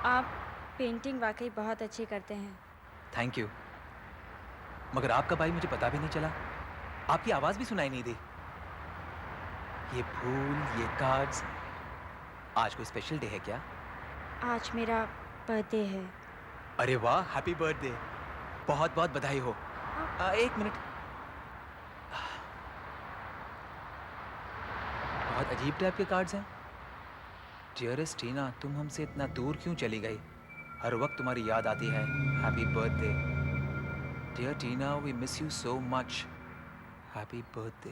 आप पेंटिंग वाकई बहुत अच्छी करते हैं। Thank you. मगर आप कब आई मुझे पता भी नहीं चला। आपकी आवाज भी सुनाई नहीं दी। ये फूल, ये कार्ड्स। आज कोई स्पेशल डे है क्या? आज मेरा बर्थडे है। अरे वाह, हैप्पी बर्थडे। बहुत बहुत बधाई हो। एक मिनट। बहुत अजीब टाइप के कार्ड्स हैं। डियरेस्ट टीना, तुम हमसे इतना दूर क्यों चली गई? हर वक्त तुम्हारी याद आती है। Happy birthday dear Tina, we miss you so much. Happy birthday.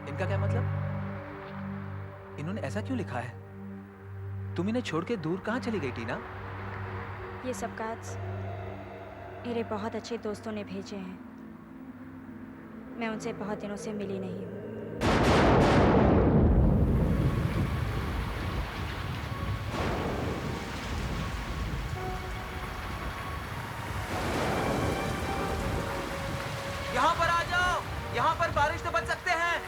इनका क्या मतलब? इन्होंने ऐसा क्यों लिखा है? तुम इन्हें छोड़ के दूर कहाँ चली गई टीना? ये सब कार्ड्स मेरे बहुत अच्छे दोस्तों ने भेजे हैं। मैं उनसे बहुत दिनों से मिली नहीं हूँ। यहाँ पर आ जाओ, यहाँ पर बारिश से बच सकते हैं।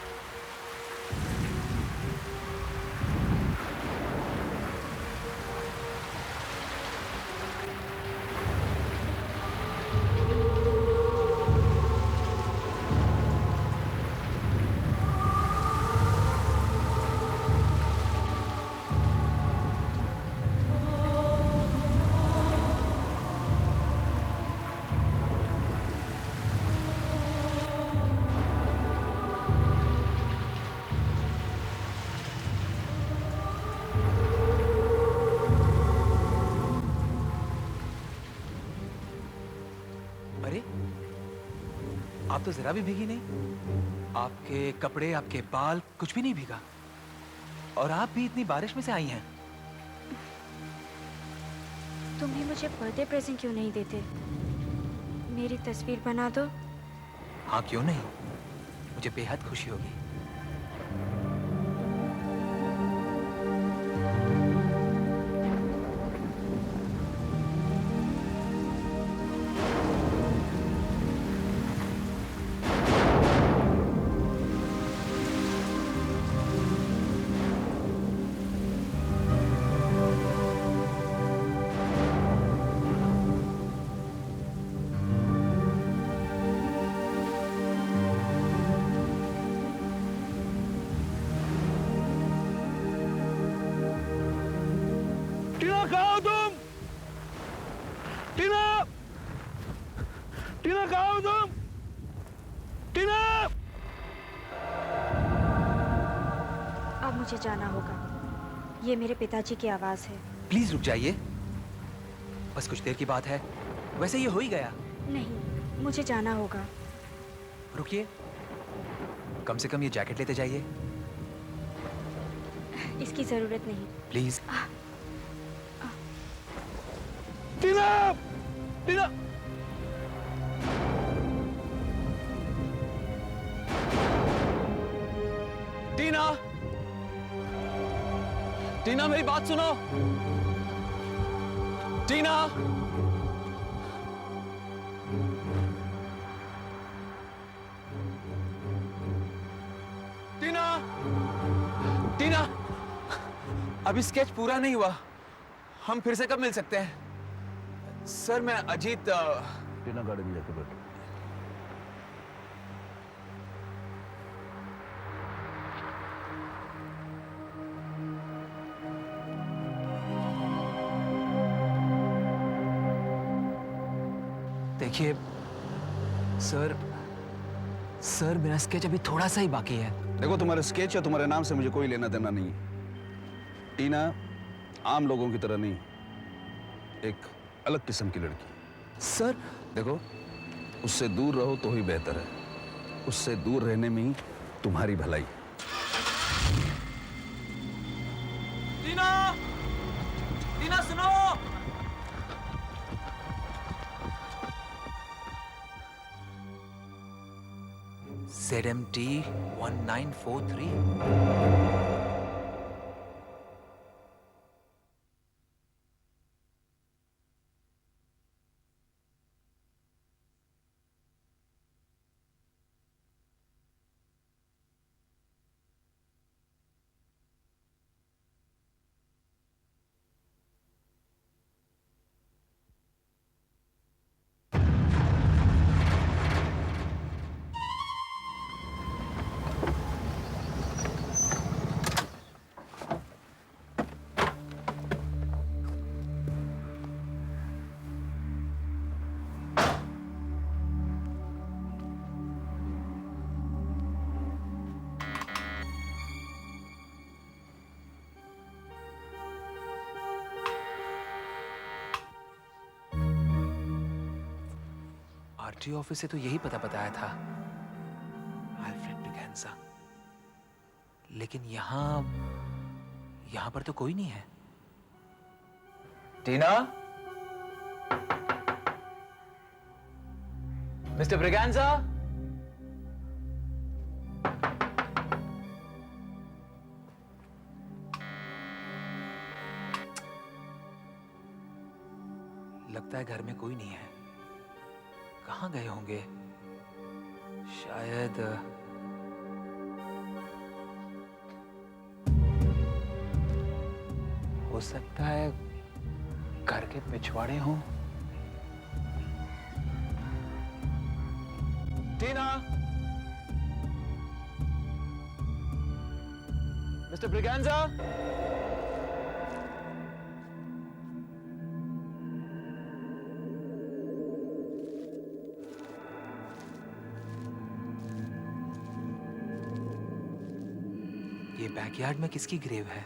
अरे, आप तो जरा भी भीगी नहीं। आपके कपड़े, आपके बाल, कुछ भी नहीं भीगा। और आप भी इतनी बारिश में से आई हैं। तुम भी मुझे बर्थडे प्रेजेंट क्यों नहीं देते? मेरी तस्वीर बना दो। हाँ, क्यों नहीं। मुझे बेहद खुशी होगी। टीना, कहाँ हो तुम? टीना, टीना कहाँ हो तुम? टीना! अब मुझे जाना होगा। ये मेरे पिताजी की आवाज़ है। प्लीज रुक जाइए। बस कुछ देर की बात है। वैसे ये हो ही गया। नहीं, मुझे जाना होगा। रुकिए, कम से कम ये जैकेट लेते जाइए। इसकी ज़रूरत नहीं। प्लीज। टीना! टीना! टीना! टीना, मेरी बात सुनो। टीना! टीना! टीना! अभी स्केच पूरा नहीं हुआ। हम फिर से कब मिल सकते हैं? सर, मैं अजीत। टीना गाड़ी में जाके बैठो। देखिए सर, सर मेरा स्केच अभी थोड़ा सा ही बाकी है। देखो, तुम्हारे स्केच या तुम्हारे नाम से मुझे कोई लेना देना नहीं है। टीना आम लोगों की तरह नहीं, एक अलग किस्म की लड़की। सर देखो, उससे दूर रहो तो ही बेहतर है। उससे दूर रहने में ही तुम्हारी भलाई है। टीना! टीना सुनो! ZMT 1943। आरटी ऑफिस से तो यही पता बताया था, अल्फ्रेड ब्रिगेंजा। लेकिन यहाँ पर तो कोई नहीं है। टीना, मिस्टर ब्रिगेंजा। लगता है घर में कोई नहीं है। कहाँ गए होंगे? शायद हो सकता है घर के पिछवाड़े हों। टीना, मिस्टर ब्रिगेंजा। ये बैकयार्ड में किसकी ग्रेव है?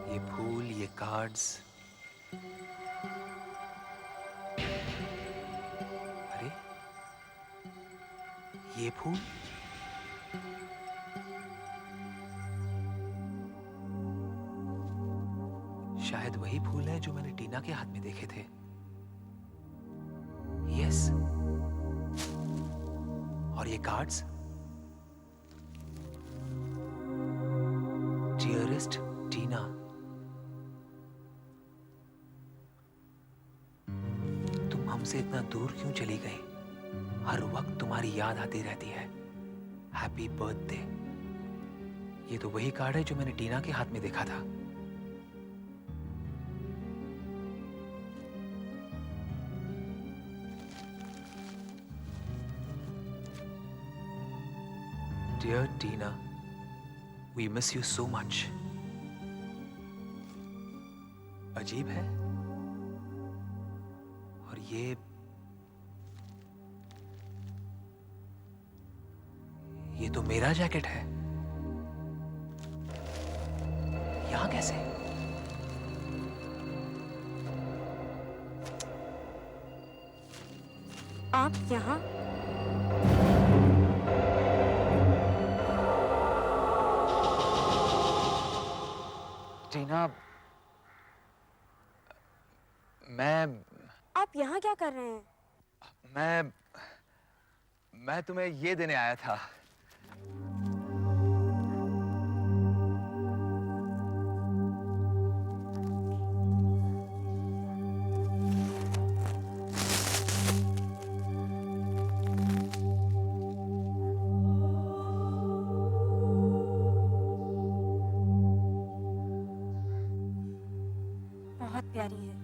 ये फूल, ये कार्ड्स। अरे, ये फूल? शायद वही फूल है जो मैंने टीना के हाथ में देखे थे। यस। और ये कार्ड्स? डियरेस्ट टीना, तुम हमसे इतना दूर क्यों चली गई? हर वक्त तुम्हारी याद आती रहती है। Happy birthday. ये तो वही कार्ड है जो मैंने टीना के हाथ में देखा था। Dear Tina, We miss you so much. अजीब है। और ये तो मेरा जैकेट है। यहां कैसे? आप यहाँ? टीना, आप यहाँ क्या कर रहे हैं? मैं तुम्हें ये देने आया था। बहुत प्यारी है।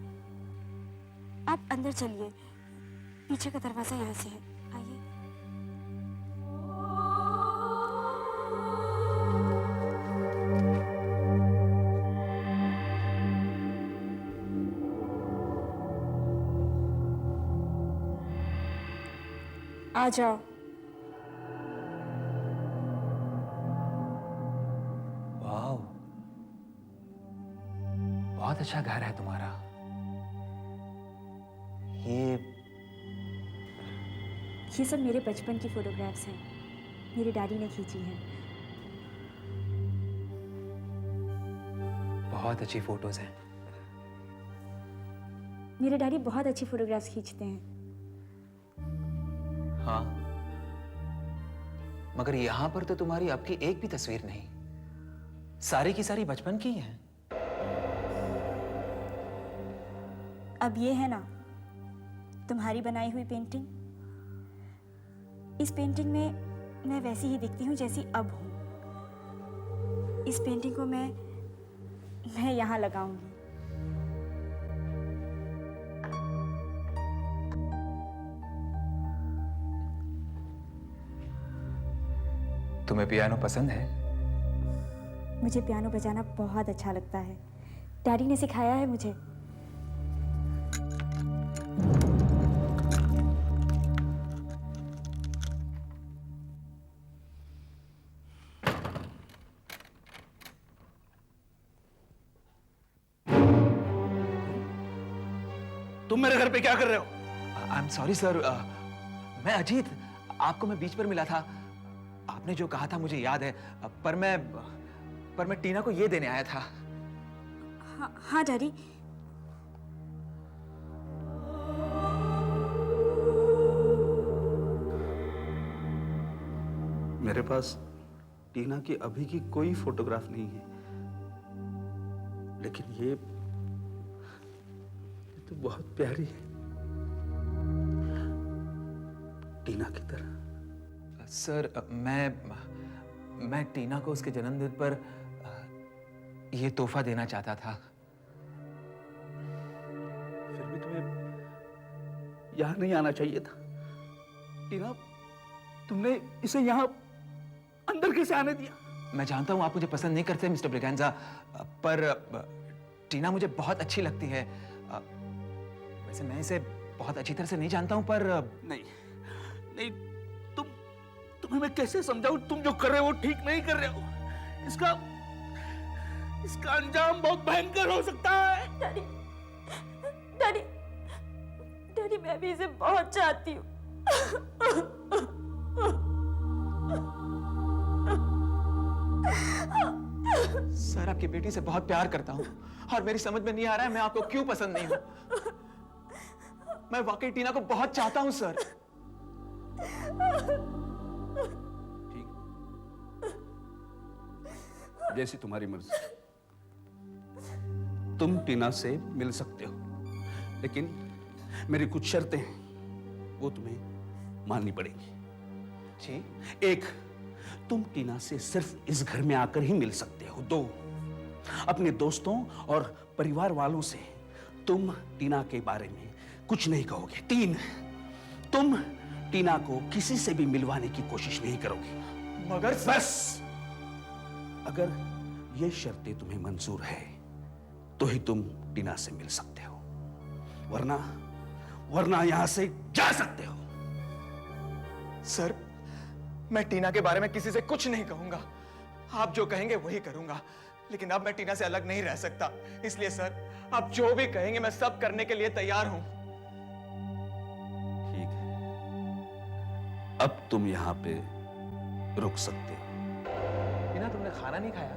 आप अंदर चलिए, पीछे का दरवाजा यहाँ से है। आइए। आ जाओ। वाह, बहुत अच्छा घर है तुम्हारा। ये सब मेरे बचपन की फोटोग्राफ्स हैं, मेरे डैडी ने खींची हैं। बहुत अच्छी फोटोज हैं। मेरे डैडी बहुत अच्छी फोटोग्राफ्स खींचते हैं। हाँ, मगर यहाँ पर तो तुम्हारी अब की एक भी तस्वीर नहीं। सारी की सारी बचपन की हैं। अब ये है ना तुम्हारी बनाई हुई पेंटिंग। इस पेंटिंग में मैं वैसी ही दिखती हूँ जैसी अब हूँ। इस पेंटिंग को मैं यहाँ लगाऊंगी। तुम्हें पियानो पसंद है? मुझे पियानो बजाना बहुत अच्छा लगता है। डैडी ने सिखाया है मुझे। तुम मेरे घर पे क्या कर रहे हो? आई एम सॉरी सर, मैं अजीत, आपको मैं बीच पर मिला था। आपने जो कहा था मुझे याद है, पर मैं टीना को ये देने आया था। हाँ हाँ डैडी। मेरे पास टीना की अभी की कोई फोटोग्राफ नहीं है, लेकिन ये तो बहुत प्यारी है, टीना की तरह। सर, मैं टीना को उसके जन्मदिन पर ये तोहफा देना चाहता था। फिर भी तुम्हें यहां नहीं आना चाहिए था टीना। तुमने इसे यहां अंदर कैसे आने दिया? मैं जानता हूं आप मुझे पसंद नहीं करते मिस्टर ब्रिगेंजा, पर टीना मुझे बहुत अच्छी लगती है। वैसे मैं इसे बहुत अच्छी तरह से नहीं जानता हूं, पर नहीं नहीं, तुम्हें मैं कैसे समझाऊं? तुम जो कर रहे हो वो ठीक नहीं कर रहे हो। इसका अंजाम बहुत भयंकर हो सकता है। डैडी डैडी डैडी, मैं भी इसे बहुत चाहती हूँ। सर, आपकी बेटी से बहुत प्यार करता हूं और मेरी समझ में नहीं आ रहा है मैं आपको क्यों पसंद नहीं हूं। मैं वाकई टीना को बहुत चाहता हूं सर। ठीक, जैसी तुम्हारी मर्जी। तुम टीना से मिल सकते हो, लेकिन मेरी कुछ शर्तें हैं, वो तुम्हें माननी पड़ेंगी। जी? एक, तुम टीना से सिर्फ इस घर में आकर ही मिल सकते हो। दो, अपने दोस्तों और परिवार वालों से तुम टीना के बारे में कुछ नहीं कहोगे। तीन, तुम टीना को किसी से भी मिलवाने की कोशिश नहीं करोगे। मगर बस, अगर ये शर्तें तुम्हें मंजूर है तो ही तुम टीना से मिल सकते हो, वरना यहां से जा सकते हो। सर, मैं टीना के बारे में किसी से कुछ नहीं कहूंगा। आप जो कहेंगे वही करूंगा, लेकिन अब मैं टीना से अलग नहीं रह सकता। इसलिए सर, आप जो भी कहेंगे मैं सब करने के लिए तैयार हूं। ठीक है, अब तुम यहां पे रुक सकते हो। टीना, तुमने खाना नहीं खाया?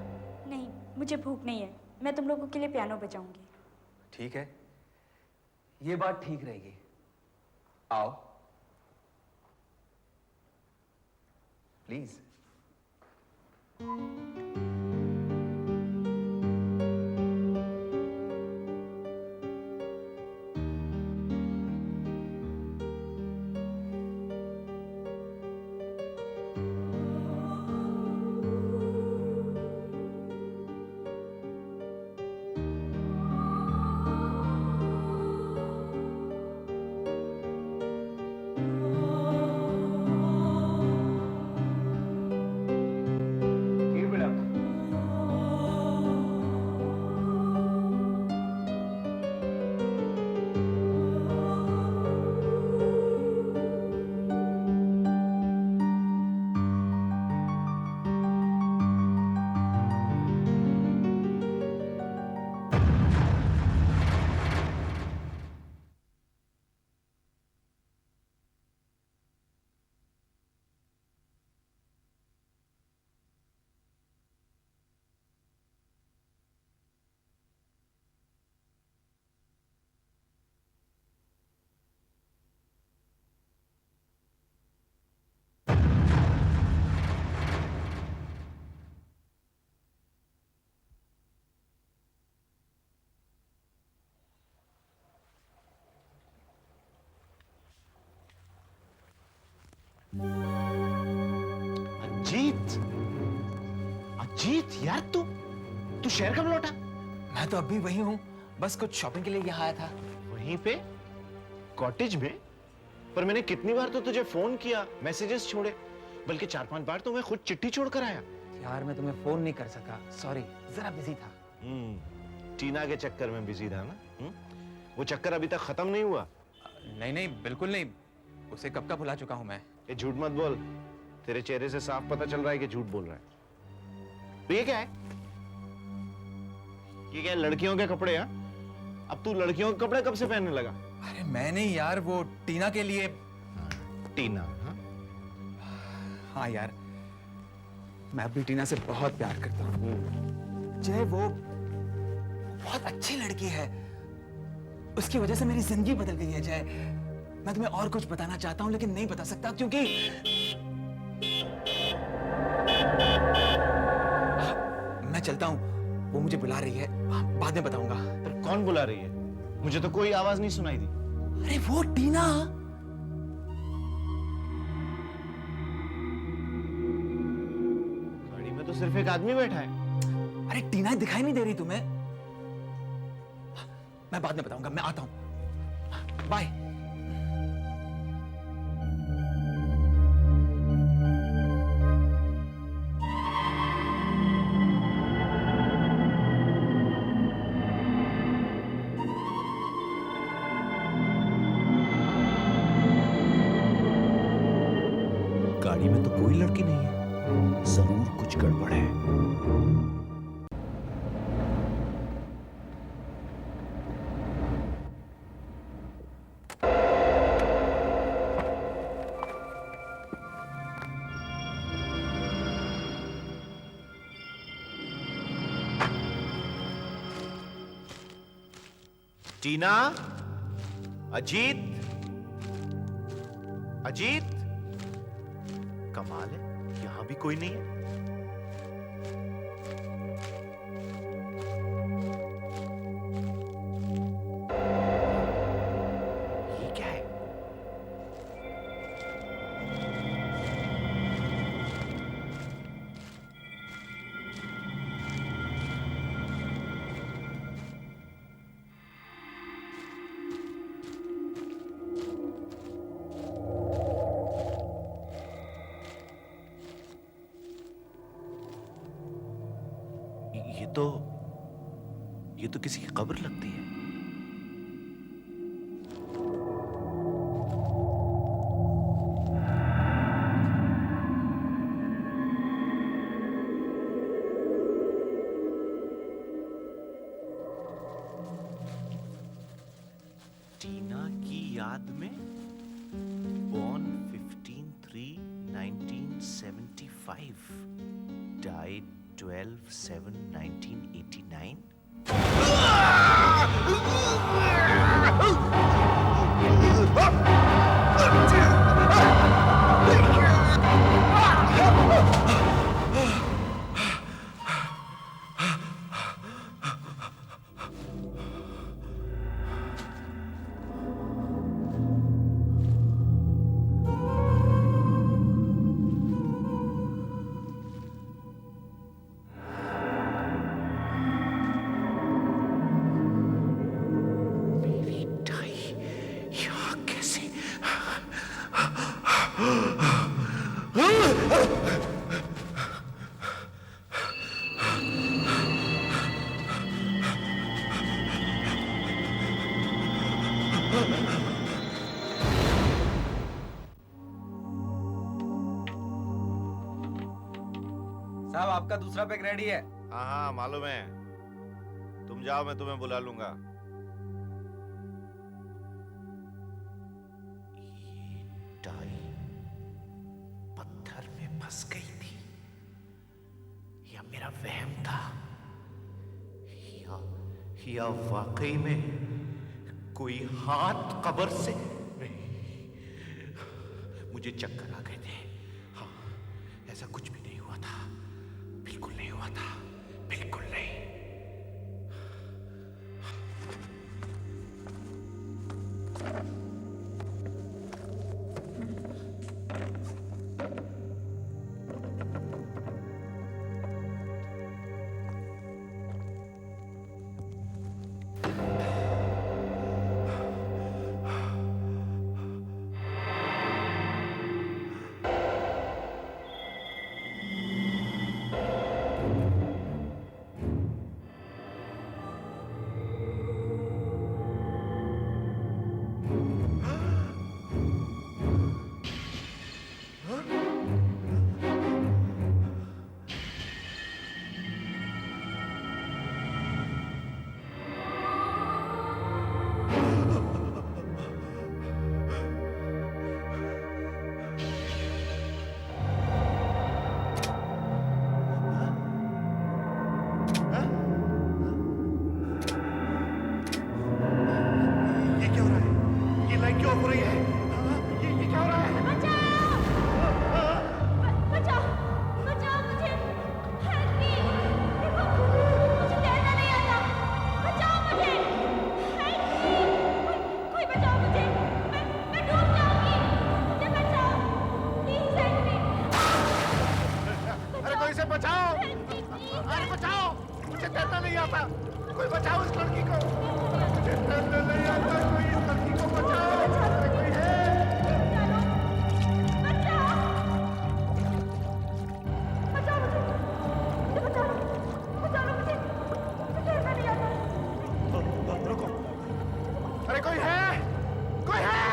नहीं, मुझे भूख नहीं है। मैं तुम लोगों के लिए पियानो बजाऊंगी। ठीक है, ये बात ठीक रहेगी। आओ प्लीज। अजीत, अजीत यार, तू शहर कब लौटा? मैं तो अभी वही हूं, बस कुछ शॉपिंग के लिए यहाँ आया था। वहीं पे कॉटेज में? पर मैंने कितनी बार तो तुझे फोन किया, मैसेजेस छोड़े, बल्कि 4-5 बार तो मैं खुद चिट्ठी छोड़ कर आया। यार, मैं तुम्हें फोन नहीं कर सका, सॉरी, जरा बिजी था। टीना के चक्कर में बिजी था ना? वो चक्कर अभी तक खत्म नहीं हुआ? नहीं, बिल्कुल नहीं, उसे कब का भुला चुका हूं मैं। ये झूठ मत बोल, तेरे चेहरे से साफ पता चल रहा है कि झूठ बोल रहा है। तो ये क्या है? ये क्या है, लड़कियों के कपड़े? अब तू लड़कियों के कपड़े कब से पहनने लगा? अरे मैं नहीं यार, वो टीना के लिए। टीना? हाँ? हाँ यार, मैं अब भी टीना से बहुत प्यार करता हूँ। जय, वो बहुत अच्छी लड़की है। उसकी वजह से मेरी जिंदगी बदल गई है जय। मैं तुम्हें और कुछ बताना चाहता हूँ लेकिन नहीं बता सकता क्योंकि मैं चलता हूँ, वो मुझे बुला रही है, बाद में बताऊंगा। पर कौन बुला रही है? मुझे तो कोई आवाज नहीं सुनाई दी। अरे वो टीना। गाड़ी में तो सिर्फ एक आदमी बैठा है। अरे टीना दिखाई नहीं दे रही तुम्हें? मैं बाद में बताऊंगा, मैं आता हूं। बाय। गाड़ी में तो कोई लड़की नहीं है, जरूर कुछ गड़बड़ है। टीना, अजीत, अजीत, कमाल है, यहां भी कोई नहीं है। ये क्या है? ये तो किसी की कब्र लगती है। टीना की याद में born 15/3/1975, died 12/7/1989। साहब आपका दूसरा पैक रेडी है। हाँ हाँ मालूम है, तुम जाओ, मैं तुम्हें बुला लूंगा। ये टाई पत्थर में फंस गई थी या मेरा वहम था, या वाकई में कोई हाथ कब्र से? नहीं, मुझे चक्कर आ गए थे। हाँ, ऐसा कुछ भी नहीं हुआ था, बिल्कुल नहीं हुआ था, बिल्कुल नहीं। इस लड़की को। मुझे तैरने नहीं आता, कोई इस लड़की को बचाओ। अरे कोई है? रुको, अरे कोई है? कोई है?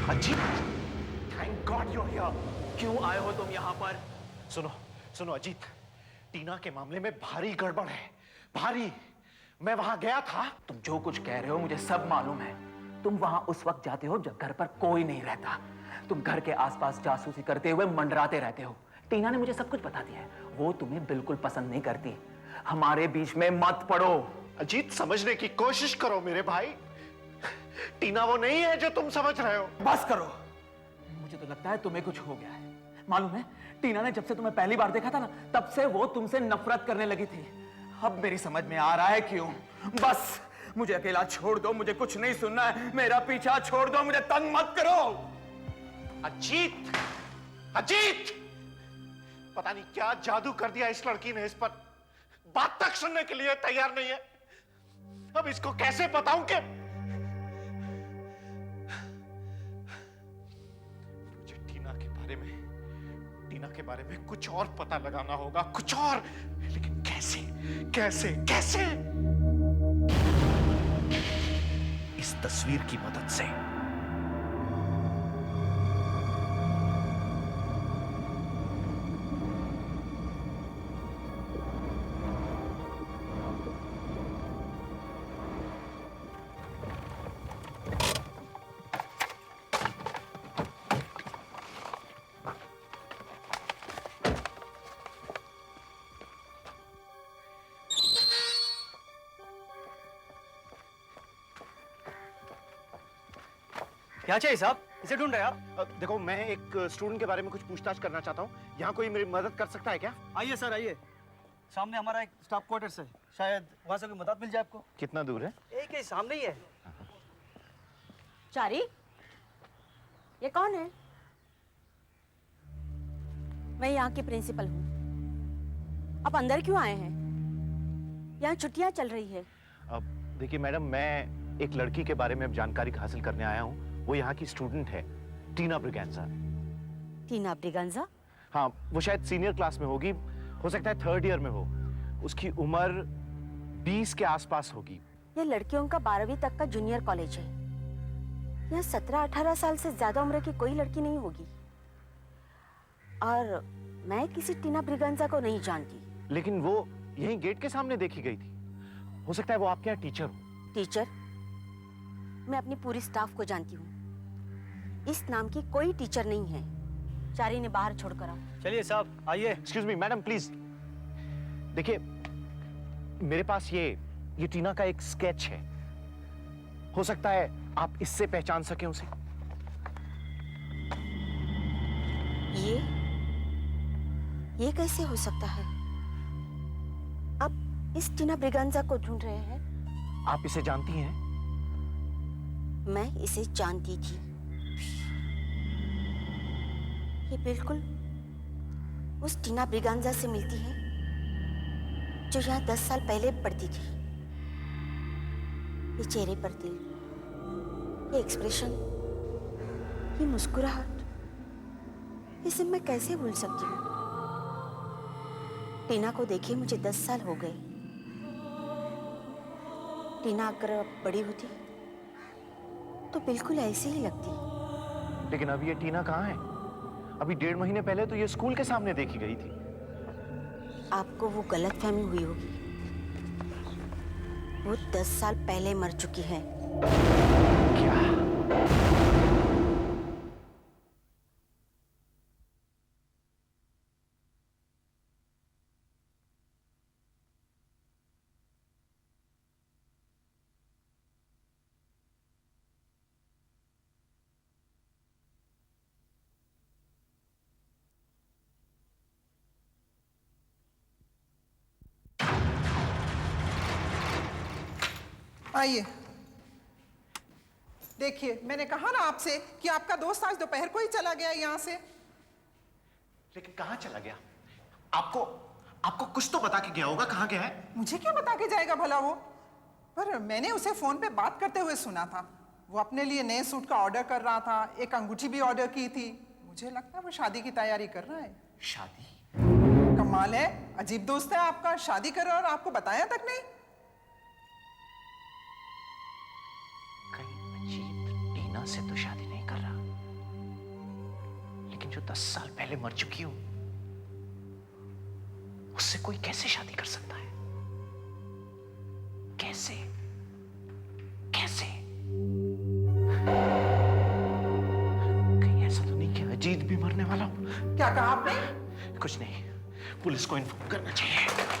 Ajit, thank God you are here. क्यों आए हो तुम यहाँ पर? सुनो सुनो अजीत, टीना के मामले में भारी गड़बड़ है, भारी। मैं वहां गया था। तुम जो कुछ कह रहे हो मुझे सब मालूम है। तुम वहां उस वक्त जाते हो जब घर पर कोई नहीं रहता। तुम घर के आसपास जासूसी करते हुए मंडराते रहते हो। टीना ने मुझे सब कुछ बता दिया है। वो तुम्हें बिल्कुल पसंद नहीं करती। हमारे बीच में मत पड़ो। अजीत, समझने की कोशिश करो मेरे भाई। टीना वो नहीं है जो तुम समझ रहे हो। बस करो। मुझे तो लगता है तुम्हें कुछ हो गया है। मालूम है, टीना ने जब से तुम्हें पहली बार देखा था ना, तब से वो तुमसे नफरत करने लगी थी। अब मेरी समझ में आ रहा है क्यों। बस मुझे अकेला छोड़ दो, मुझे कुछ नहीं सुनना है। मेरा पीछा छोड़ दो, मुझे तंग मत करो। अजीत, अजीत, पता नहीं क्या जादू कर दिया इस लड़की ने इस पर। बात तक सुनने के लिए तैयार नहीं है। अब इसको कैसे बताऊं कि मुझे टीना के बारे में कुछ और पता लगाना होगा, कुछ और। लेकिन कैसे कैसे कैसे? इस तस्वीर की मदद से। क्या चाहिए साहब? इसे ढूंढ रहे हैं आप? देखो, मैं एक स्टूडेंट के बारे में कुछ पूछताछ करना चाहता हूँ। यहाँ कोई मेरी मदद कर सकता है क्या? आइए सर, आइए। सामने हमारा एक स्टाफ क्वार्टर्स है, शायद वहां से कोई मदद मिल जाए आपको। कितना दूर है? एक ही सामने ही है। चारी, ये कौन है? मैं यहाँ की प्रिंसिपल हूँ। आप अंदर क्यों आए हैं? यहाँ छुट्टियाँ चल रही है। अब देखिए मैडम, मैं एक लड़की के बारे में अब जानकारी हासिल करने आया हूँ। वो यहाँ की स्टूडेंट है, टीना ब्रिगेंजा। टीना ब्रिगेंजा? हाँ, वो शायद सीनियर क्लास में होगी, हो सकता है 3rd ईयर में हो। उसकी उम्र 20 के आसपास होगी। ये लड़कियों का 12वीं तक का जूनियर कॉलेज है। यहाँ 17-18 साल से ज्यादा उम्र की कोई लड़की नहीं होगी। और मैं किसी टीना ब्रिगेंजा को नहीं जानती। लेकिन वो यहीं गेट के सामने देखी गई थी। हो सकता है वो आपके यहाँ टीचर हो। टीचर? मैं अपनी पूरी स्टाफ को जानती हूँ। इस नाम की कोई टीचर नहीं है। चारी ने बाहर छोड़कर आओ। चलिए साहब, आइए। Excuse me madam, please. देखिए, मेरे पास ये टीना का एक स्केच है। हो सकता है आप इससे पहचान सकें उसे। ये कैसे हो सकता है? आप इस टीना ब्रिगेंजा को ढूंढ रहे हैं? आप इसे जानती हैं? मैं इसे जानती थी। ये बिल्कुल उस टीना ब्रिगेंजा से मिलती है जो यहाँ 10 साल पहले पढ़ती थी। ये चेहरे पर दिल, ये एक्सप्रेशन, ये मुस्कुराहट, ये सब मैं कैसे भूल सकती हूँ? टीना को देखे मुझे 10 साल हो गए। टीना अगर बड़ी होती तो बिल्कुल ऐसे ही लगती। लेकिन अब ये टीना कहाँ है? अभी 1.5 महीने पहले तो ये स्कूल के सामने देखी गई थी। आपको वो गलतफहमी हुई होगी। वो 10 साल पहले मर चुकी है। क्या? आइए। देखिए, मैंने कहा ना आपसे कि आपका दोस्त आज दोपहर को ही चला गया यहाँ से। लेकिन कहाँ चला गया? आपको आपको कुछ तो बता के गया होगा, कहाँ गया है? मुझे क्या बता के जाएगा भला वो? पर मैंने उसे फोन पे बात करते हुए सुना था। वो अपने लिए नए सूट का ऑर्डर कर रहा था, एक अंगूठी भी ऑर्डर की थी। मुझे लगता है वो शादी की तैयारी कर रहा है। शादी? कमाल है, अजीब दोस्त है आपका, शादी कर रहा है और आपको बताया तक नहीं। कहीं अजीत टीना से तो शादी नहीं कर रहा, लेकिन जो 10 साल पहले मर चुकी हो उससे कोई कैसे शादी कर सकता है? कैसे कैसे? कहीं ऐसा तो नहीं कि अजीत भी मरने वाला हो? क्या कहा आपने? कुछ नहीं, पुलिस को इन्फॉर्म करना चाहिए।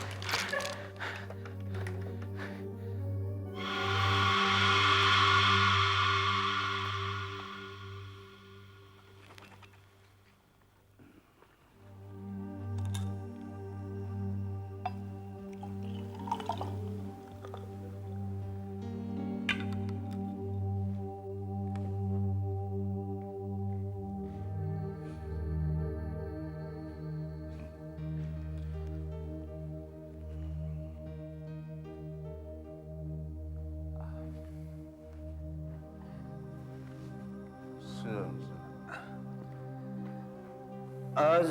आज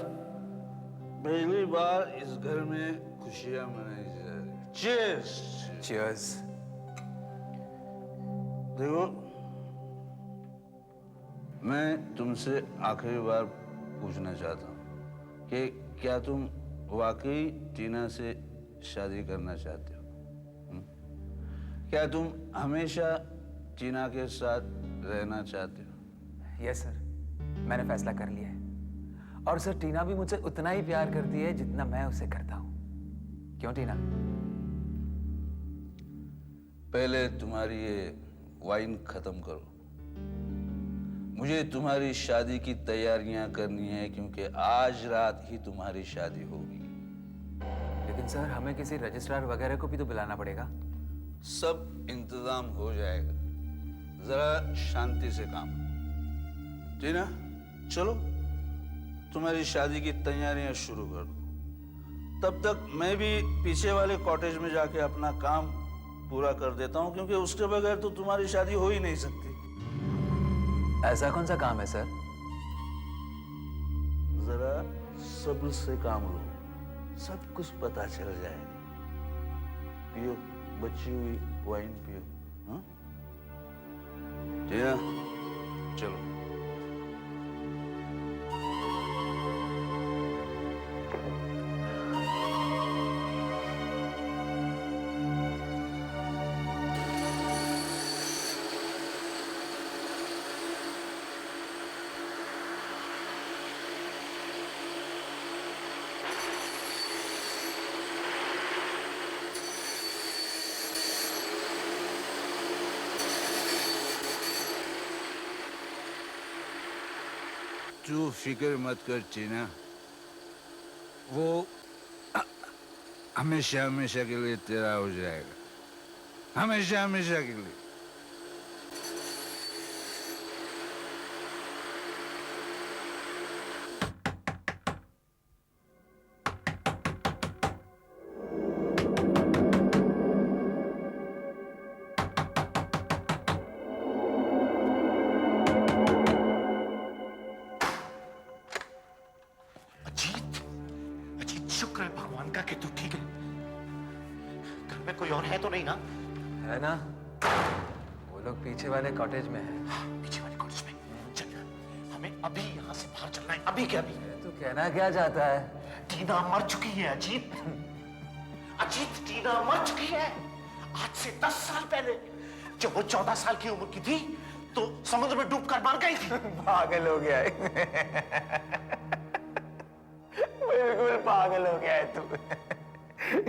पहली बार इस घर में खुशियां मनाई जा रही। चीयर्स। चीयर्स। देखो, मैं तुमसे आखिरी बार पूछना चाहता हूँ कि क्या तुम वाकई टीना से शादी करना चाहते हो? क्या तुम हमेशा टीना के साथ रहना चाहते हो? यस सर, मैंने फैसला कर लिया है। और सर, टीना भी मुझसे उतना ही प्यार करती है जितना मैं उसे करता हूँ। क्यों टीना? पहले तुम्हारी ये वाइन खत्म करो। मुझे तुम्हारी शादी की तैयारियां करनी है, क्योंकि आज रात ही तुम्हारी शादी होगी। लेकिन सर, हमें किसी रजिस्ट्रार वगैरह को भी तो बुलाना पड़ेगा। सब इंतजाम हो जाएगा, जरा शांति से काम। टीना, चलो तुम्हारी शादी की तैयारियां शुरू कर दो। तब तक मैं भी पीछे वाले कॉटेज में जाके अपना काम पूरा कर देता हूँ, क्योंकि उसके बगैर तो तुम्हारी शादी हो ही नहीं सकती। ऐसा कौन सा काम है सर? जरा सब्र से काम लो, सब कुछ पता चल जाएगा। पियो, बची हुई वाइन पियो। हाँ? टीना, चलो। तू फिक्र मत कर टीना, वो हमेशा हमेशा के लिए तेरा हो जाएगा, हमेशा हमेशा के लिए। शुक्र है भगवान का कि तू ठीक है। घर में कोई और है तो नहीं ना? है ना, वो लोग पीछे वाले कॉटेज में है। हाँ, पीछे वाले कॉटेज में। चल, हमें अभी यहाँ से बाहर चलना है, अभी के अभी। तू कहना क्या चाहता है? टीना मर चुकी है अजीत। अजीत, टीना मर चुकी है। आज से 10 साल पहले जब वो 14 साल की उम्र की थी तो समुद्र में डूबकर मर गई थी। पागल हो गया है। बिल्कुल पागल हो गया है तू।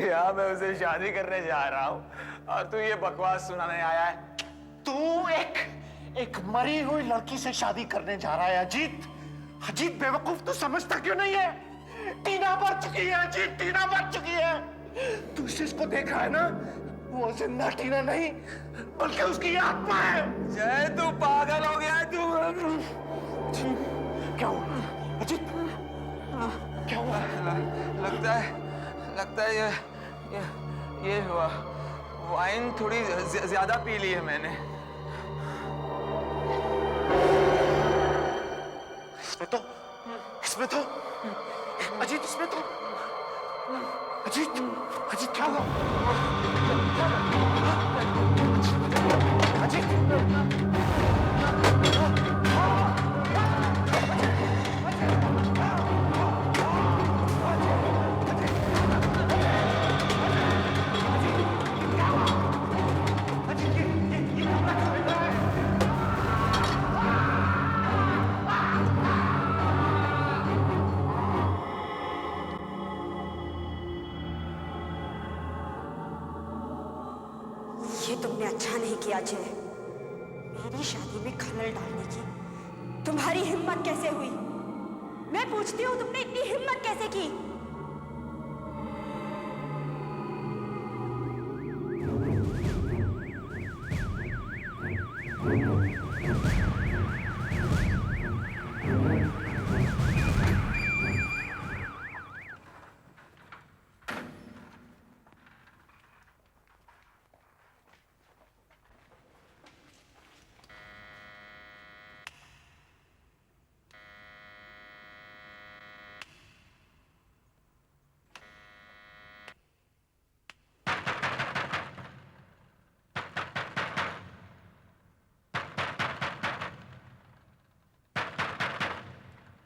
यहाँ मैं उसे शादी करने जा रहा हूँ और तू ये बकवास सुनाने आया है। तू एक मरी हुई लड़की से शादी करने जा रहा है अजीत। अजीत बेवकूफ, तू समझता क्यों नहीं है? टीना मर चुकी है अजीत, टीना मर चुकी है। तू इसको देखा है ना? वो जिंदा टीना नहीं बल्कि उसकी आत्मा है। जय तू पागल हो गया है तू। क्या हुआ अजीत? क्या हुआ? लगता है ये हुआ। वाइन थोड़ी ज्यादा पी ली है मैंने। इसमें तो अजीत, इसमें तो अजीत क्या हुआ? अजीत ये तुमने अच्छा नहीं किया जय। मेरी शादी में खलल डालने की तुम्हारी हिम्मत कैसे हुई? मैं पूछती हूँ, तुमने इतनी हिम्मत कैसे की?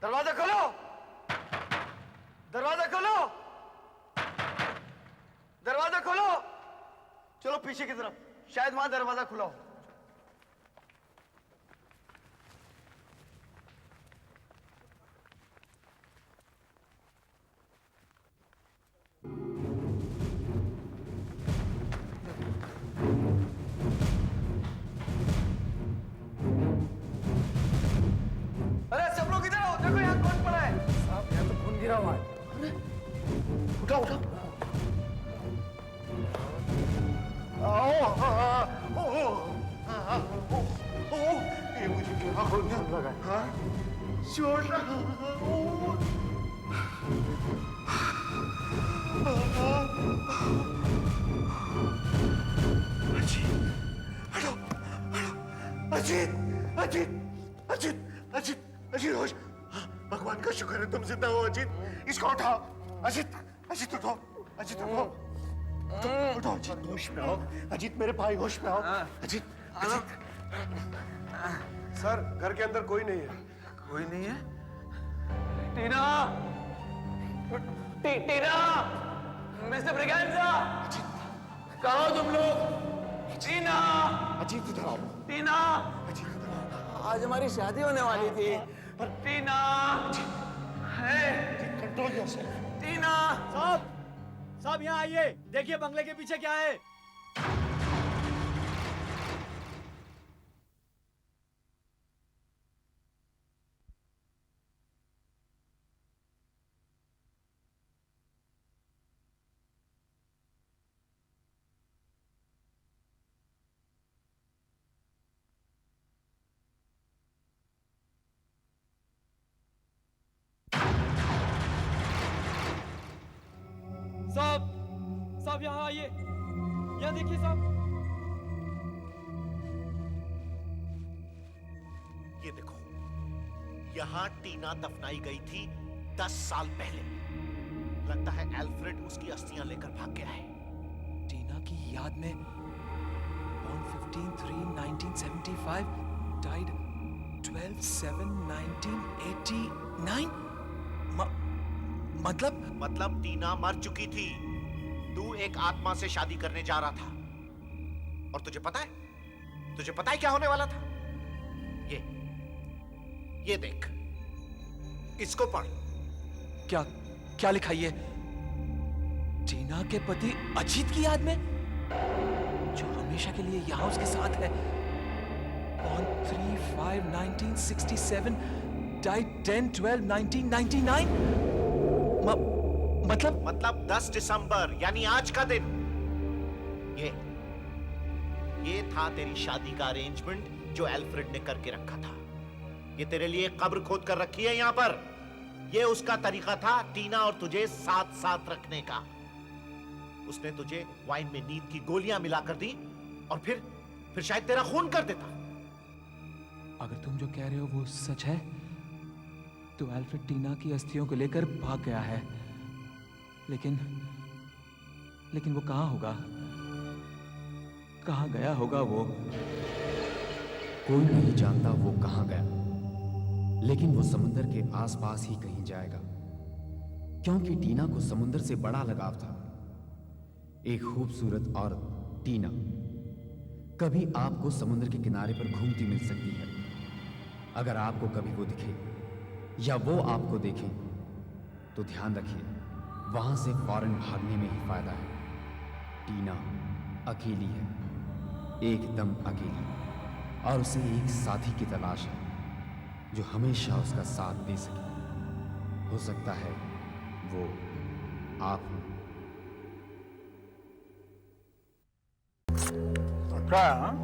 दरवाजा खोलो, दरवाजा खोलो, दरवाजा खोलो। चलो पीछे की तरफ, शायद वहां दरवाजा खुला हो। अरे सब लोग इधर आओ, देखो यहाँ कौन पड़ा है। साहब यहाँ तो खून गिरा हुआ है। उठाओ उठाओ। ये मुझे क्या हो गया? हाँ? चोट लगा। अजीत, अजीत, अजीत, अजीत, अजीत होश। भगवान का शुक्र है तुम जिंदा हो अजीत। इसको उठाओ। अजीत, अजीत उठाओ, अजीत उठाओ, उठाओ अजीत, होश में आओ। अजीत मेरे भाई होश में आओ। अजीत, अजीत। सर घर के अंदर कोई नहीं है। कोई नहीं है? टीना, टीना, मिस्टर ब्रिगेंजा, कहाँ हो तुम लोग? टीना, अजीत इधर आओ। टीना, आज हमारी शादी होने वाली थी। टीना, है कंट्रोल योरसेल्फ। टीना। साहब यहाँ आइए, देखिए बंगले के पीछे क्या है। साहब यहाँ आइए, यहाँ देखिए साहब। ये देखो, यहाँ टीना दफनाई गई थी 10 साल पहले। लगता है एल्फ्रेड उसकी अस्थियां लेकर भाग गया है। टीना की याद में born 15/3/1975, died 12/7/1989। मतलब टीना मर चुकी थी। तू एक आत्मा से शादी करने जा रहा था। और तुझे पता है क्या होने वाला था? ये देख, इसको पढ़। क्या लिखा ये? टीना के पति अजीत की याद में, जो हमेशा के लिए यहां उसके साथ है। On 3/5/1967, died 10/12/1999। मतलब 10 दिसंबर यानी आज का दिन। ये था तेरी शादी का अरेंजमेंट जो एल्फ्रेड ने करके रखा था। ये तेरे लिए कब्र खोद कर रखी है यहाँ पर। ये उसका तरीका था टीना और तुझे साथ साथ रखने का। उसने तुझे वाइन में नींद की गोलियां मिलाकर दी और फिर शायद तेरा खून कर देता। अगर तुम जो कह रहे हो वो सच है तो एल्फ्रेड टीना की अस्थियों को लेकर भाग गया है, लेकिन वो कहाँ होगा? कहाँ गया होगा वो? कोई नहीं जानता वो कहां गया, लेकिन वो समुंदर के आसपास ही कहीं जाएगा, क्योंकि टीना को समुंदर से बड़ा लगाव था। एक खूबसूरत औरत टीना कभी आपको समुद्र के किनारे पर घूमती मिल सकती है। अगर आपको कभी वो दिखे या वो आपको देखे तो ध्यान रखिए, वहां से फौरन भागने में ही फायदा है। टीना अकेली है, एकदम अकेली, और उसे एक साथी की तलाश है जो हमेशा उसका साथ दे सके। हो सकता है वो आप हो। क्या है, हाँ?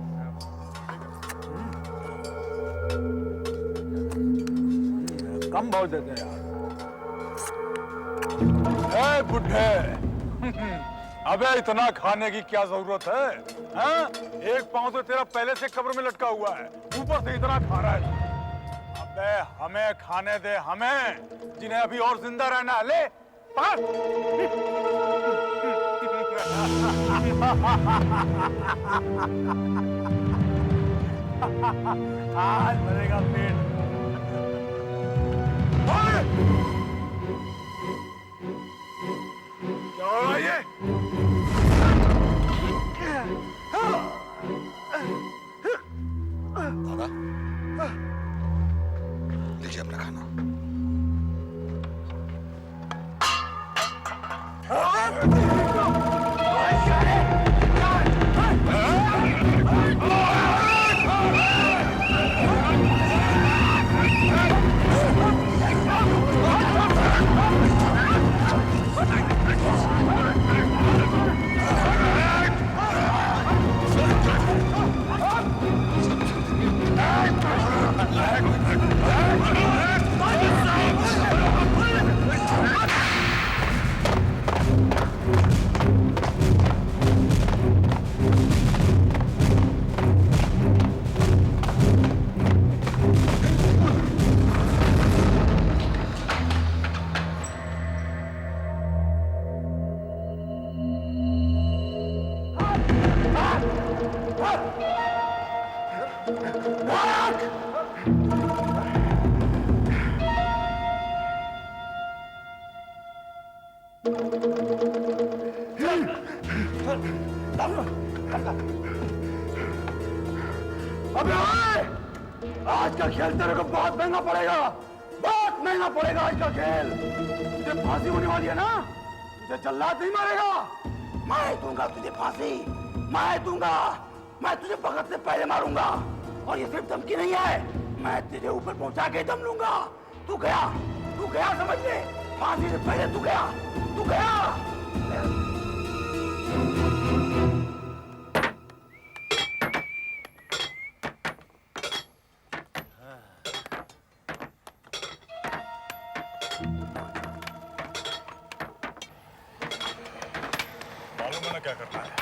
कम भाव देते हैं यार। बुढ़े अबे इतना खाने की क्या जरूरत है, हाँ? एक पांव तो तेरा पहले से कब्र में लटका हुआ है, ऊपर से इतना खा रहा है। अबे हमें खाने दे, हमें, जिन्हें अभी और जिंदा रहना है। ले आज भरेगा पेट। क्या हो रहा है ये? बाबा, लीजिए अपना खाना। आज का खेल तेरे को बहुत महंगा पड़ेगा, बहुत महंगा पड़ेगा आज का खेल। तुझे फांसी होने वाली है ना, तुझे जल्लाद नहीं मारेगा, मैं दूंगा तुझे फांसी, मैं दूंगा। मैं तुझे भगत से पहले मारूंगा, और ये सिर्फ धमकी नहीं है, मैं तुझे ऊपर पहुंचा के दम लूंगा। तू गया समझ ले, फांसी से पहले तू गया। मालूम है ना क्या करना है?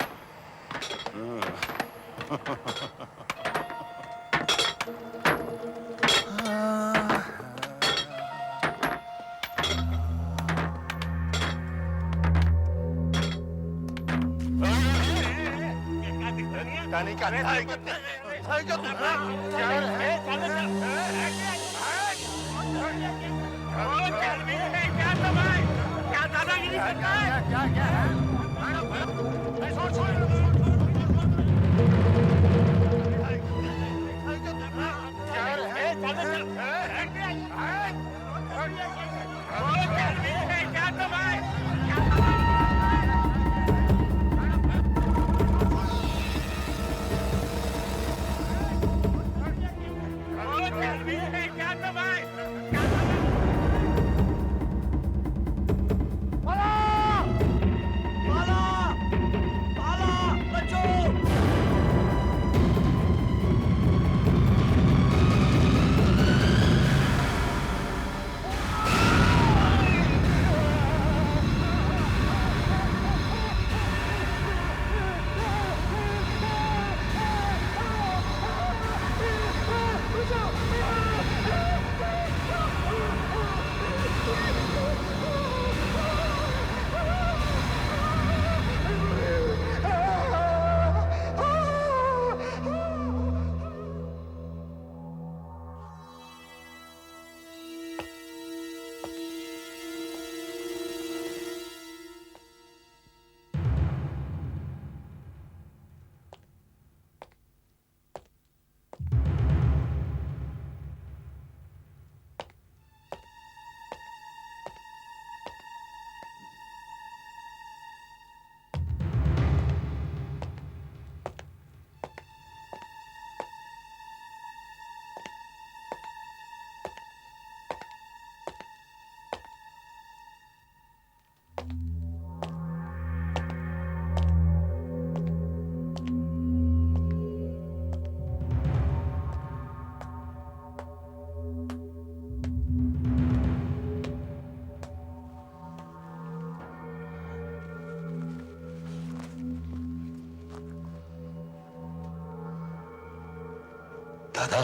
दादा,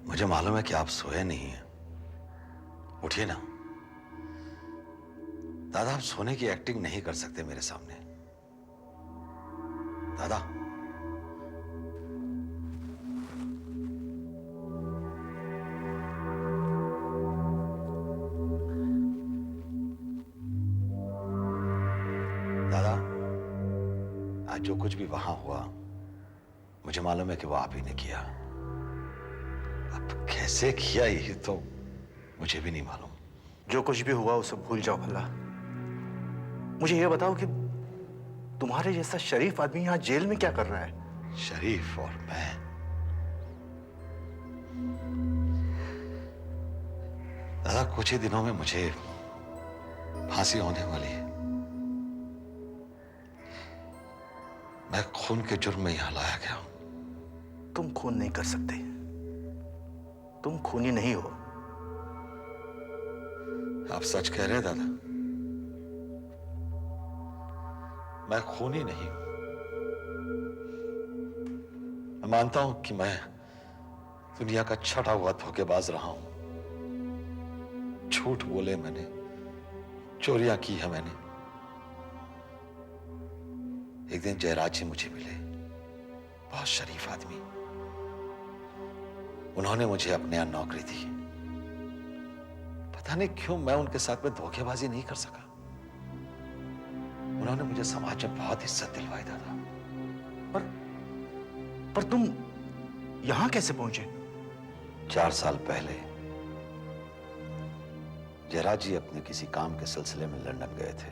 मुझे मालूम है कि आप सोए नहीं हैं। उठिए ना। दादा, आप सोने की एक्टिंग नहीं कर सकते मेरे सामने। दादा, दादा, आज जो कुछ भी वहां हुआ, मुझे मालूम है कि वो आप ही ने किया। अब कैसे किया ये तो मुझे भी नहीं मालूम। जो कुछ भी हुआ उसे भूल जाओ भला। मुझे यह बताओ कि तुम्हारे जैसा शरीफ आदमी यहाँ जेल में क्या कर रहा है? शरीफ और मैं, दादा, कुछ ही दिनों में मुझे फांसी होने वाली है। मैं खून के जुर्म में यहां लाया गया हूं। तुम खून नहीं कर सकते। तुम खूनी नहीं हो। आप सच कह रहे हैं दादा? मैं खूनी नहीं हूं। मैं मानता हूं कि मैं दुनिया का छठा हुआ धोखेबाज रहा हूं। झूठ बोले मैंने, चोरियां की है मैंने। एक दिन जयराज जी मुझे मिले, बहुत शरीफ आदमी। उन्होंने मुझे अपने यहां नौकरी दी। पता नहीं क्यों मैं उनके साथ में धोखेबाजी नहीं कर सका। उन्होंने मुझे समाज में बहुत इज्जत दिलवाई दादा। पर तुम यहां कैसे पहुंचे? 4 साल पहले जयराज जी अपने किसी काम के सिलसिले में लंदन गए थे।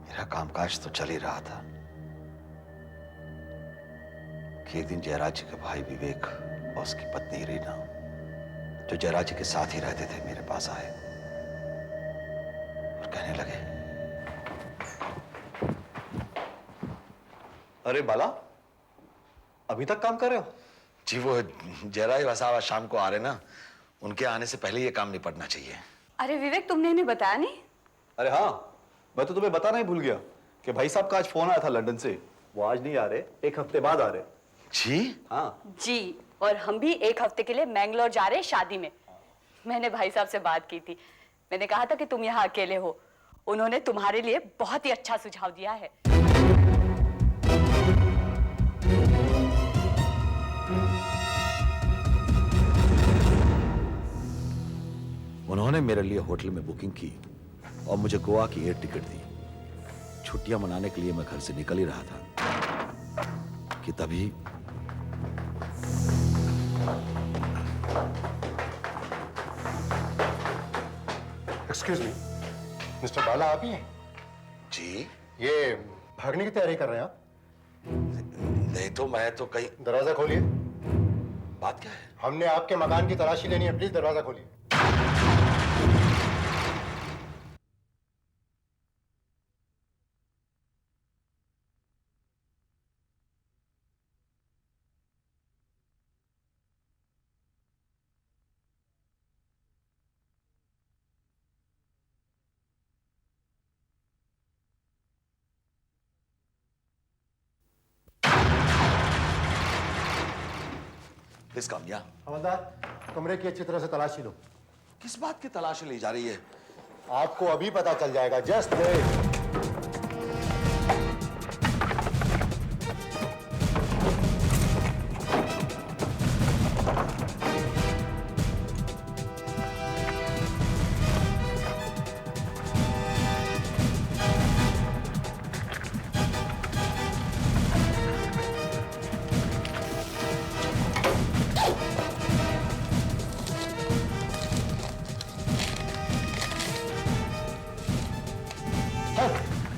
मेरा कामकाज तो चल ही रहा था कि एक दिन जयराज जी के भाई विवेक और उसकी पत्नी रीना, जो जयराज जी के साथ ही रहते थे, मेरे पास आए और कहने लगे, अरे बाला, अभी तक काम कर रहे हो? जी वो जयराज वसावा शाम को आ रहे ना, उनके आने से पहले ये काम निपटना चाहिए। अरे विवेक, तुमने इन्हें बताया नहीं? अरे हाँ, मैं तो तुम्हें बताना ही भूल गया कि भाई साहब का आज फोन आया था लंदन से। वो आज नहीं आ रहे, 1 हफ्ते बाद आ रहे। जी? हाँ जी, और हम भी 1 हफ्ते के लिए मैंगलोर जा रहे हैं शादी में। मैंने भाई साहब से बात की थी। मैंने कहा था कि तुम यहाँ अकेले हो। उन्होंने तुम्हारे लिए बहुत ही अच्छा सुझाव दिया है। उन्होंने मेरे लिए होटल में बुकिंग की और मुझे गोवा की एयर टिकट दी। छुट्टियां मनाने के लिए मैं घर से निकल ही रहा था कि तभी एक्सक्यूज मी, मिस्टर बाला आप ही हैं? जी? ये भागने की तैयारी कर रहे हैं आप? नहीं तो मैं तो कहीं। दरवाजा खोलिए। बात क्या है? हमने आपके मकान की तलाशी लेनी है, प्लीज दरवाजा खोलिए। प्लीज कम या। हवलदार, कमरे की अच्छी तरह से तलाशी लो। किस बात की तलाशी ली जा रही है? आपको अभी पता चल जाएगा, जस्ट वेट।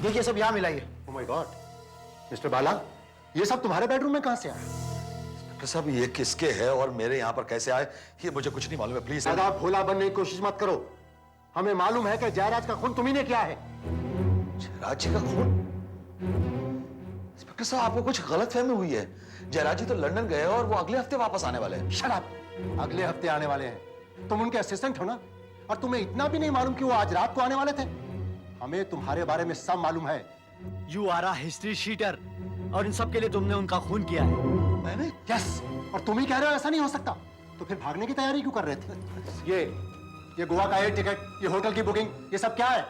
देखिए सब यहाँ मिलाइए। ओह माय गॉड, मिस्टर बाला, ये सब तुम्हारे बेडरूम में कहां से आया? डॉक्टर साहब, ये किसके है और मेरे यहाँ पर कैसे आए, ये मुझे कुछ नहीं मालूम है। प्लीज आप भोला बनने की कोशिश मत करो। हमें मालूम है कि जयराज का खून तुम्ही ने किया है। जयराज जी का खून? डॉक्टर साहब, आपको कुछ गलतफहमी हुई है। जयराज जी तो लंदन गए और वो अगले हफ्ते वापस आने वाले हैं। Shut up! अगले हफ्ते आने वाले हैं। तुम उनके असिस्टेंट हो ना, और तुम्हें इतना भी नहीं मालूम कि वो आज रात को आने वाले थे? हमें तुम्हारे बारे में सब मालूम है। You are a history sheeter, और इन सब के लिए तुमने उनका खून किया है। मैंने? यस, और तुम ही कह रहे हो ऐसा नहीं हो सकता, तो फिर भागने की तैयारी क्यों कर रहे थे? ये गोवा का एयर टिकट, ये होटल की बुकिंग, ये सब क्या है?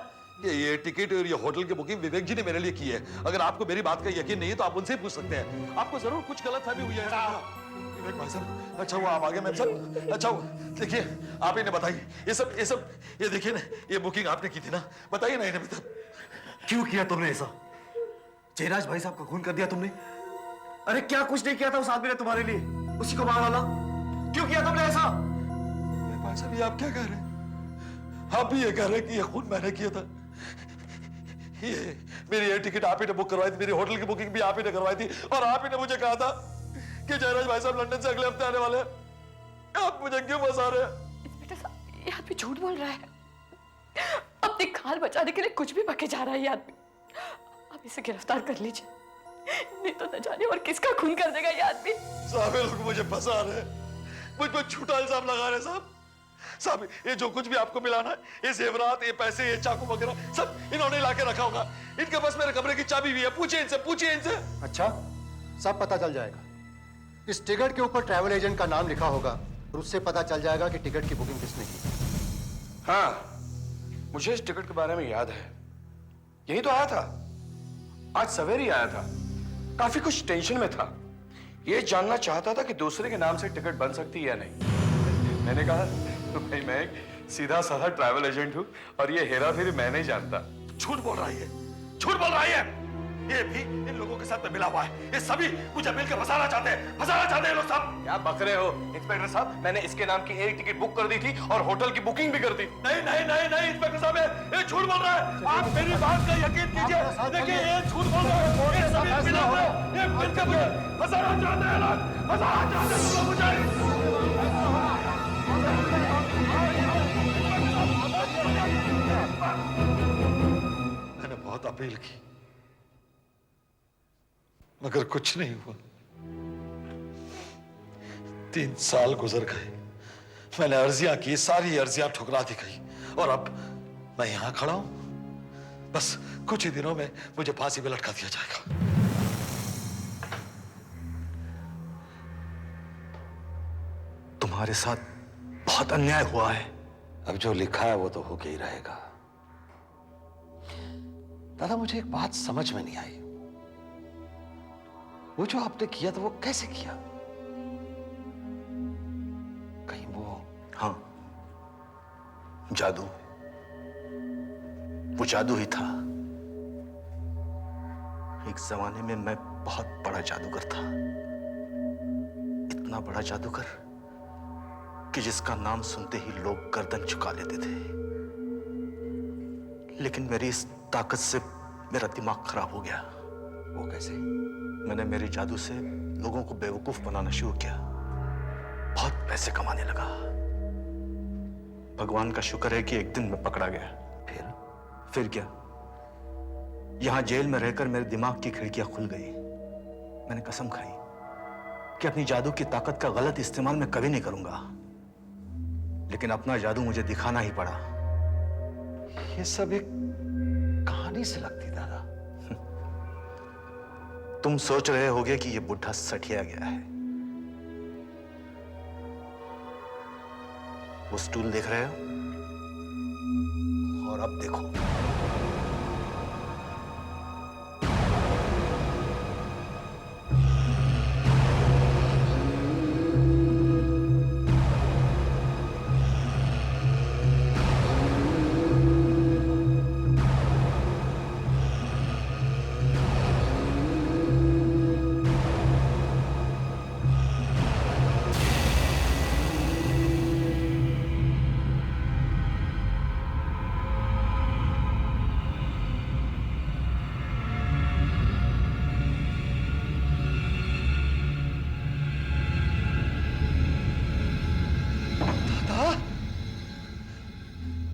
ये टिकट और ये होटल की बुकिंग विवेक जी ने मेरे लिए की है। अगर आपको मेरी बात का यकीन नहीं है तो आप उनसे पूछ सकते हैं। आपको जरूर कुछ गलतफहमी हुई है। विवेक भाई साहब, अच्छा हुआ आप आ गए। मैं सब अच्छा हुआ। देखिए, आप ही ने बताई ये देखिए ना, ये बुकिंग आपने की थी ना, बताइए ना इन्हें बता। क्यों किया तुमने ऐसा? जयराज भाई साहब का खून कर दिया तुमने? अरे क्या कुछ नहीं किया था उस आदमी ने तुम्हारे लिए, उसी को मार डाला। क्यों किया तुमने ऐसा? भाई साहब, ये आप क्या कह रहे हैं? आप भी ये कह रहे हैं कि ये खून मैंने किया था? ये मेरी एयर टिकट आप ही ने बुक करवाई थी, मेरी होटल की बुकिंग भी आप ही ने करवाई थी, और आप ही ने मुझे कहा था कि जयराज भाई साहब लंदन से अगले हफ्ते आने वाले हैं। आप मुझे क्यों फंसा रहे हैं? इंस्पेक्टर साहब, ये आदमी झूठ बोल रहा है। अपनी खाल बचाने के लिए कुछ भी बके जा रहा है ये आदमी। आप इसे गिरफ्तार कर लीजिए, नहीं तो न जाने और किसका खून कर देगा ये आदमी। साहब, ये लोग मुझे फंसा रहे हैं, मुझ पर झूठा इल्जाम लगा रहे हैं। साहब, ये जो कुछ भी आपको मिलाना है, ये जेवरात, ये पैसे, ये चाकू वगैरह सब इन्होंने लाके रखा होगा। इनके पास मेरे कमरे की चाबी भी है, पूछिए इनसे। अच्छा, सब पता चल जाएगा। इस टिकट के ऊपर ट्रैवल एजेंट का नाम लिखा होगा और उससे पता चल जाएगा कि टिकट की बुकिंग किसने की। हाँ, मुझे इस टिकट के बारे में याद है। यही तो आया था, आज सवेरे ही आया था। काफी कुछ टेंशन में था, ये जानना चाहता था कि दूसरे के नाम से टिकट बन सकती है या नहीं। मैंने कहा तो भाई मैं एक सीधा साधा ट्रैवल एजेंट हूँ और ये हेरा फेरी मैं नहीं जानता। झूठ बोल रही है, झूठ बोल रही है। ये भी इन लोगों के साथ में मिला हुआ है। ये सभी मुझे मिलकर फंसाना चाहते हैं लोग सब। क्या बक रहे हो इंस्पेक्टर साहब? मैंने इसके नाम की एक टिकट बुक कर दी थी और होटल की बुकिंग भी कर दी। नहीं इंस्पेक्टर साहब, ये झूठ बोल रहा है। आप मेरी बात का यकीन कीजिए। देखिए, ये झूठ बोल रहा है। ये सभी मिला हुआ है, ये मिलकर मुझे फंसाना चाहते हैं लोग, फंसाना चाहते हैं मुझे। मैंने बहुत अपील की मगर कुछ नहीं हुआ। 3 साल गुजर गए, मैंने अर्जियां की, सारी अर्जियां ठुकरा दी गई, और अब मैं यहां खड़ा हूं। बस कुछ ही दिनों में मुझे फांसी पे लटका दिया जाएगा। तुम्हारे साथ बहुत अन्याय हुआ है। अब जो लिखा है वो तो होके ही रहेगा। दादा, मुझे एक बात समझ में नहीं आई, वो जो आपने किया था वो कैसे किया? कहीं वो? हाँ, जादू, वो जादू ही था। एक जमाने में मैं बहुत बड़ा जादूगर था, इतना बड़ा जादूगर कि जिसका नाम सुनते ही लोग गर्दन झुका लेते थे। लेकिन मेरी इस ताकत से मेरा दिमाग खराब हो गया। वो कैसे? मैंने मेरे जादू से लोगों को बेवकूफ बनाना शुरू किया, बहुत पैसे कमाने लगा। भगवान का शुक्र है कि एक दिन मैं पकड़ा गया। फिर क्या, यहां जेल में रहकर मेरे दिमाग की खिड़कियां खुल गई। मैंने कसम खाई कि अपनी जादू की ताकत का गलत इस्तेमाल मैं कभी नहीं करूंगा, लेकिन अपना जादू मुझे दिखाना ही पड़ा। ये सब एक कहानी से लगती दादा। तुम सोच रहे होगे कि ये बुढ़ा सठिया गया है। वो स्टूल देख रहे हो, और अब देखो।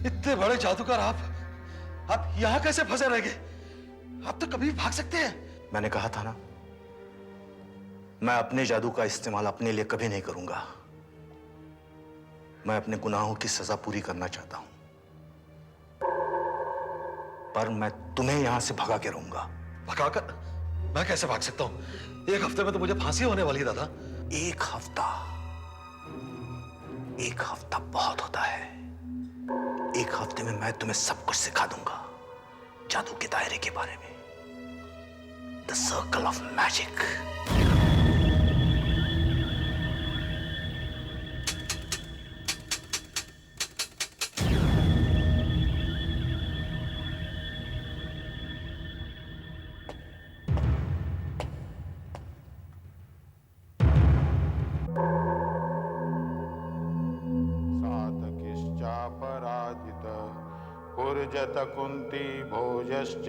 इतने बड़े जादूगर आप यहां कैसे फंसे रह गए? आप तो कभी भी भाग सकते हैं। मैंने कहा था ना, मैं अपने जादू का इस्तेमाल अपने लिए कभी नहीं करूंगा। मैं अपने गुनाहों की सजा पूरी करना चाहता हूं, पर मैं तुम्हें यहां से भगा के रहूंगा। भगाकर? मैं कैसे भाग सकता हूँ? एक हफ्ते में तो मुझे फांसी होने वाली है दादा। एक हफ्ता बहुत होता है। एक हफ्ते में मैं तुम्हें सब कुछ सिखा दूंगा जादू के दायरे के बारे में, द सर्कल ऑफ मैजिक। सातकिश्चापराजित पुरजत कुंती भोजश्च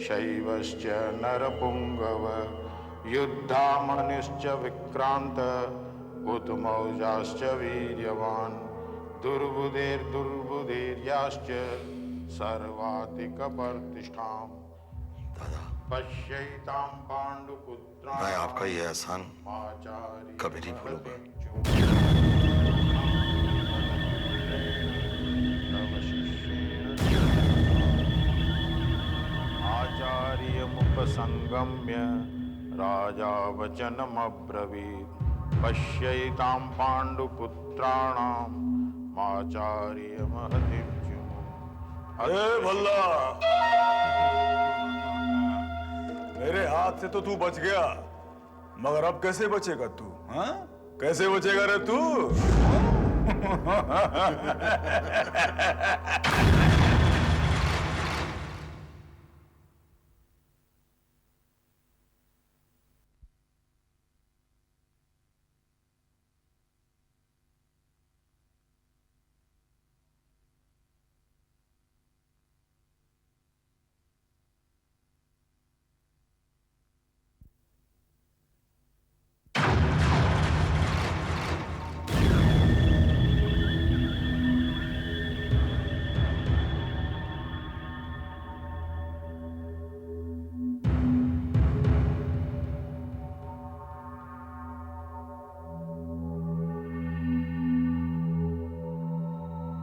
शैवश्च नरपुंगव युद्धामनिश्च विक्रांत उतमौजाश्च वीर्यवान् दुर्बुधेर्याश्च सर्वातिकप्रतिष्ठाम् पश्यैतां पांडुपुत्राणां मैं आपका ये एहसान कभी नहीं भूलूंगा। आचार्यमुपसंगम्य राजा वचनमब्रवीत् पश्यैतां पांडुपुत्राणां आचार्यमहतिं अरे भल्ला, मेरे हाथ से तो तू बच गया, मगर अब कैसे बचेगा तू? हाँ, कैसे बचेगा रे तू?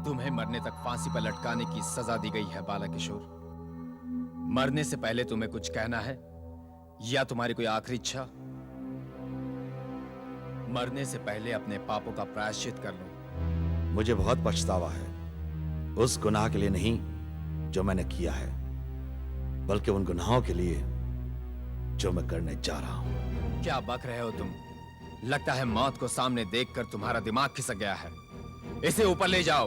तुम्हें मरने तक फांसी पर लटकाने की सजा दी गई है बालाकिशोर। मरने से पहले तुम्हें कुछ कहना है या तुम्हारी कोई आखिरी इच्छा? मरने से पहले अपने पापों का प्रायश्चित कर लो। मुझे बहुत पछतावा है, उस गुनाह के लिए नहीं जो मैंने किया है, बल्कि उन गुनाहों के लिए जो मैं करने जा रहा हूं। क्या बक रहे हो तुम? लगता है मौत को सामने देखकर तुम्हारा दिमाग खिसक गया है। इसे ऊपर ले जाओ।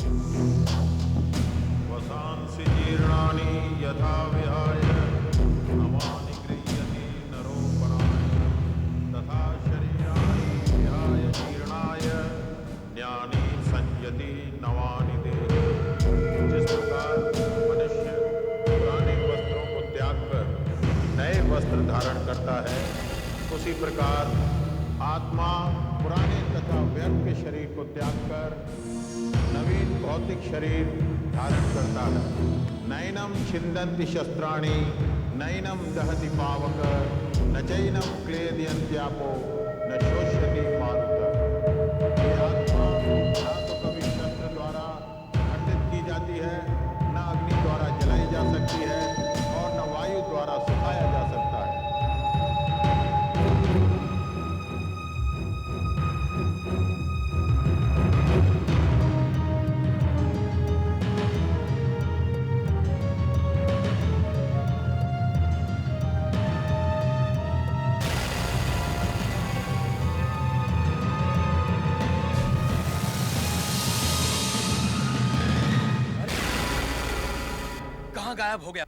वसांसि जीर्णानि यथा विहाय नवानि गृह्यति नरोपराय तथा शरीराणि विहाय जीर्णाय ज्ञानी संयति नवानि देहि। जिस प्रकार मनुष्य पुराने वस्त्रों को त्याग कर नए वस्त्र धारण करता है, उसी प्रकार आत्मा पुराने तथा व्यर्थ के शरीर को त्याग कर नवीन भौतिक शरीर धारण करता है। नैनम छिन्दन्ति शस्त्राणि नैनम दहति पावक न चैनम क्लेदयन्त्यापो न शोष्यति मारुतः। ये आत्मा ना तो कभी शस्त्र द्वारा खंडित की जाती है, न अग्नि द्वारा जलाई जा सकती है और न वायु द्वारा सुखाया जा सकता है। कहां गायब हो गया?